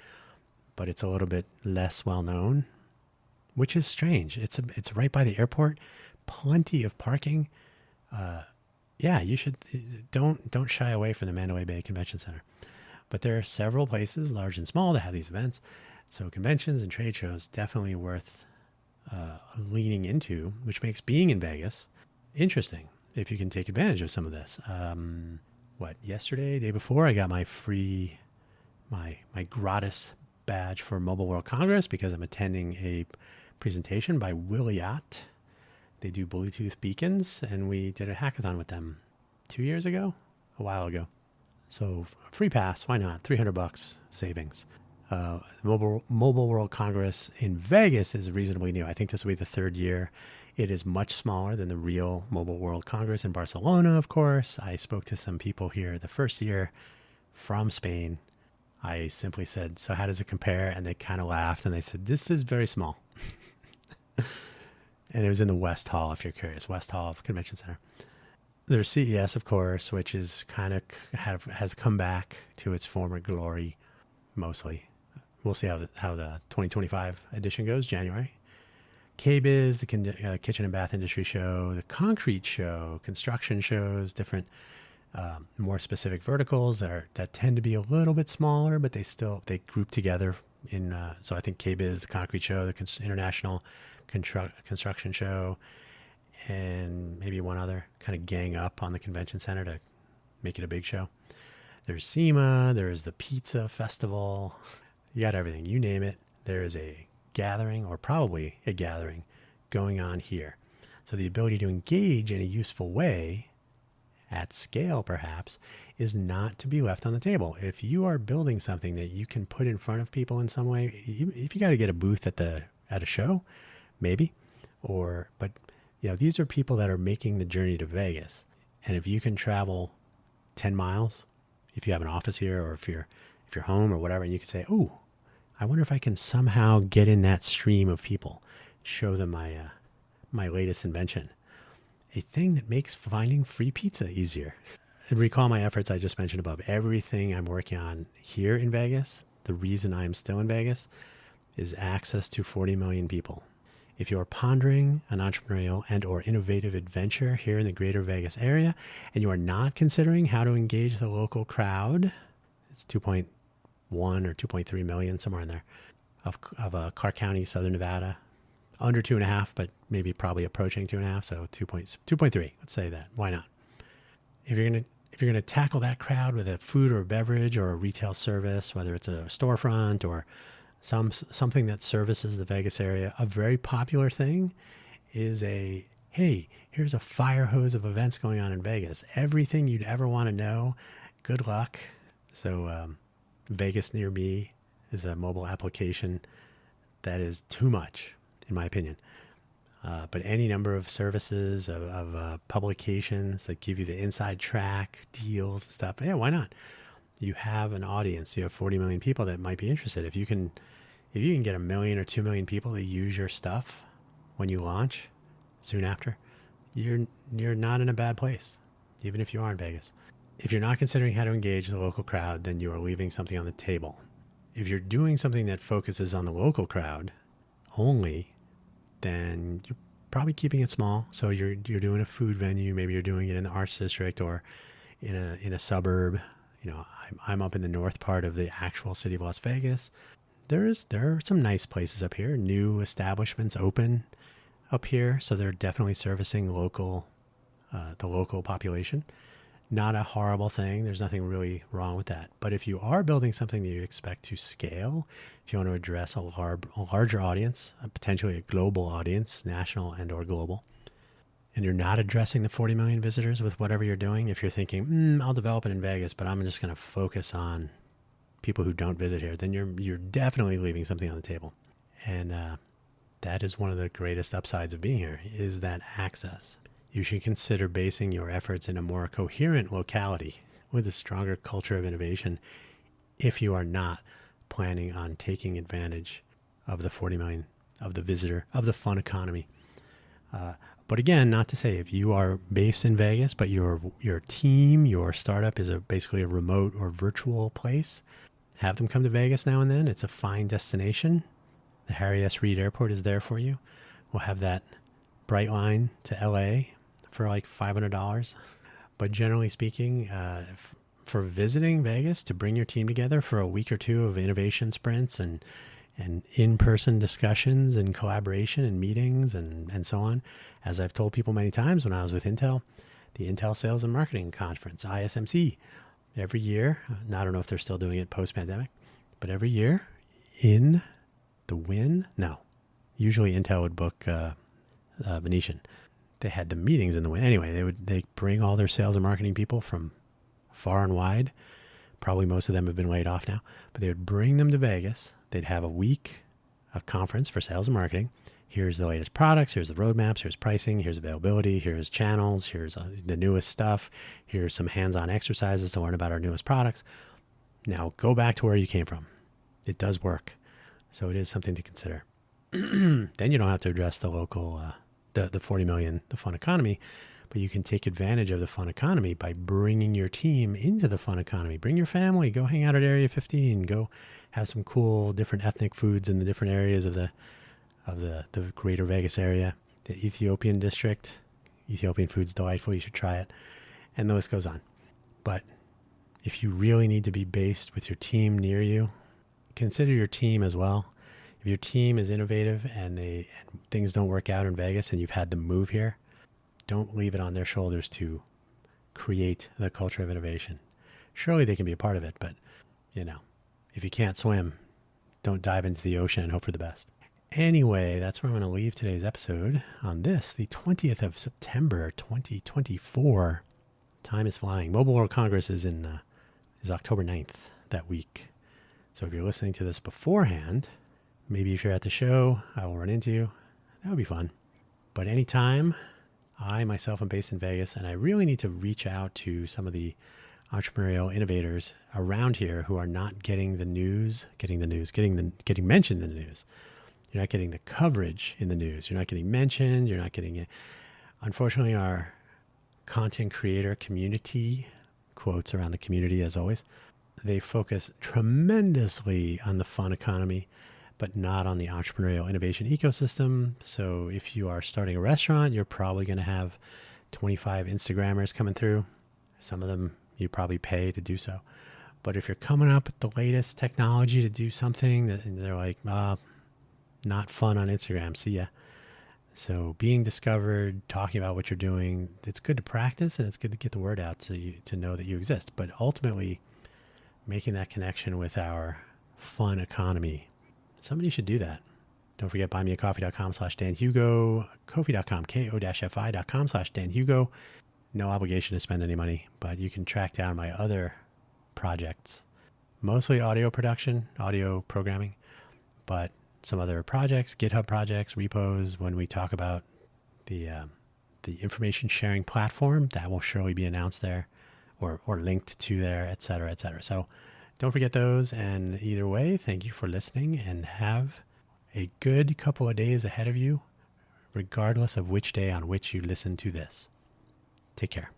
but it's a little bit less well known, which is strange. It's right by the airport, plenty of parking. You should don't shy away from the Mandalay Bay Convention Center. But there are several places, large and small, that have these events. So conventions and trade shows definitely worth leaning into, which makes being in Vegas interesting if you can take advantage of some of this. Yesterday, day before, I got my free, my gratis badge for Mobile World Congress because I'm attending a presentation by Wiliot. They do Bluetooth beacons, and we did a hackathon with them 2 years ago, a while ago. So free pass, why not? $300 savings. Mobile World Congress in Vegas is reasonably new. I think this will be the third year. It is much smaller than the real Mobile World Congress in Barcelona, of course. I spoke to some people here the first year from Spain. I simply said, so how does it compare? And they kind of laughed and they said, this is very small. And it was in the West Hall, if you're curious, West Hall Convention Center. There's CES, of course, which is has come back to its former glory, mostly. We'll see how the 2025 edition goes, January. KBIS, the Kitchen and Bath Industry Show, the Concrete Show, construction shows, different, more specific verticals that tend to be a little bit smaller, but they group together in. So I think KBIS, the Concrete Show, the International Construction Show, and maybe one other kind of gang up on the convention center to make it a big show. There's SEMA, there's the Pizza Festival. You got everything, you name it. There is a gathering, or probably a gathering, going on here. So the ability to engage in a useful way, at scale perhaps, is not to be left on the table. If you are building something that you can put in front of people in some way, if you got to get a booth at a show, maybe, but these are people that are making the journey to Vegas. And if you can travel 10 miles, if you have an office here, or if you're home or whatever, and you can say, oh, I wonder if I can somehow get in that stream of people, show them my latest invention, a thing that makes finding free pizza easier. And recall my efforts I just mentioned above. Everything I'm working on here in Vegas, the reason I'm still in Vegas, is access to 40 million people. If you're pondering an entrepreneurial and or innovative adventure here in the greater Vegas area, and you are not considering how to engage the local crowd, it's 2.1 or 2.3 million, somewhere in there, of Clark County, Southern Nevada, under 2.5, but maybe probably approaching 2.5, so 2.3. Let's say that. Why not? If you're gonna tackle that crowd with a food or beverage or a retail service, whether it's a storefront or something that services the Vegas area, a very popular thing is hey, hey, here's a fire hose of events going on in Vegas. Everything you'd ever want to know. Good luck. So Vegas Near Me is a mobile application that is too much, in my opinion. But any number of services, of publications that give you the inside track, deals and stuff, yeah, why not? You have an audience. You have 40 million people that might be interested. If you can get 1 million or 2 million people to use your stuff when you launch soon after, you're not in a bad place, even if you are in Vegas. If you're not considering how to engage the local crowd, then you are leaving something on the table. If you're doing something that focuses on the local crowd only, then you're probably keeping it small. So you're doing a food venue, maybe you're doing it in the arts district or in a suburb. You know, I'm up in the north part of the actual city of Las Vegas. There are some nice places up here. New establishments open up here, so they're definitely servicing the local population. Not a horrible thing. There's nothing really wrong with that. But if you are building something that you expect to scale, if you want to address a larger audience, potentially a global audience, national and or global, and you're not addressing the 40 million visitors with whatever you're doing, if you're thinking, I'll develop it in Vegas, but I'm just going to focus on people who don't visit here, then you're definitely leaving something on the table. And that is one of the greatest upsides of being here, is that access. You should consider basing your efforts in a more coherent locality with a stronger culture of innovation if you are not planning on taking advantage of the 40 million, of the visitor, of the fun economy. But again, not to say if you are based in Vegas, but your team, your startup is basically a remote or virtual place, have them come to Vegas now and then. It's a fine destination. The Harry S. Reid Airport is there for you. We'll have that bright line to LA for like $500. But generally speaking, for visiting Vegas, to bring your team together for a week or two of innovation sprints and in-person discussions and collaboration and meetings and so on. As I've told people many times when I was with Intel, the Intel Sales and Marketing Conference, ISMC, every year, I don't know if they're still doing it post-pandemic, but every year in the Wynn, no, usually Intel would book Venetian. They had the meetings in the Wynn. Anyway, they bring all their sales and marketing people from far and wide. Probably most of them have been laid off now, but they would bring them to Vegas. They'd have a conference for sales and marketing. Here's the latest products. Here's the roadmaps. Here's pricing. Here's availability. Here's channels. Here's the newest stuff. Here's some hands-on exercises to learn about our newest products. Now go back to where you came from. It does work. So it is something to consider. Then you don't have to address the local, the 40 million, the fun economy, but you can take advantage of the fun economy by bringing your team into the fun economy. Bring your family. Go hang out at Area 15. Go have some cool different ethnic foods in the different areas of the greater Vegas area. The Ethiopian district. Ethiopian food's delightful. You should try it. And the list goes on. But if you really need to be based with your team near you, consider your team as well. If your team is innovative and things don't work out in Vegas and you've had them move here, don't leave it on their shoulders to create the culture of innovation. Surely they can be a part of it, but if you can't swim, don't dive into the ocean and hope for the best. Anyway, that's where I'm going to leave today's episode on this, the 20th of September, 2024. Time is flying. Mobile World Congress is October 9th that week. So if you're listening to this beforehand, maybe if you're at the show, I will run into you. That would be fun. But anytime, I myself am based in Vegas, and I really need to reach out to some of the entrepreneurial innovators around here who are not getting mentioned in the news. You're not getting the coverage in the news. You're not getting mentioned. You're not getting it. Unfortunately, our content creator community, quotes around the community as always, they focus tremendously on the fun economy, but not on the entrepreneurial innovation ecosystem. So if you are starting a restaurant, you're probably going to have 25 Instagrammers coming through. Some of them you probably pay to do so. But if you're coming up with the latest technology to do something, and they're like, not fun on Instagram, see ya. So being discovered, talking about what you're doing, it's good to practice and it's good to get the word out to know that you exist. But ultimately, making that connection with our fun economy, somebody should do that. Don't forget buymeacoffee.com/danhugo, ko-fi.com, ko-fi.com/danhugo. No obligation to spend any money, but you can track down my other projects, mostly audio production, audio programming, but some other projects, GitHub projects, repos. When we talk about the information sharing platform, that will surely be announced there or linked to there, et cetera, et cetera. So don't forget those. And either way, thank you for listening and have a good couple of days ahead of you, regardless of which day on which you listen to this. Take care.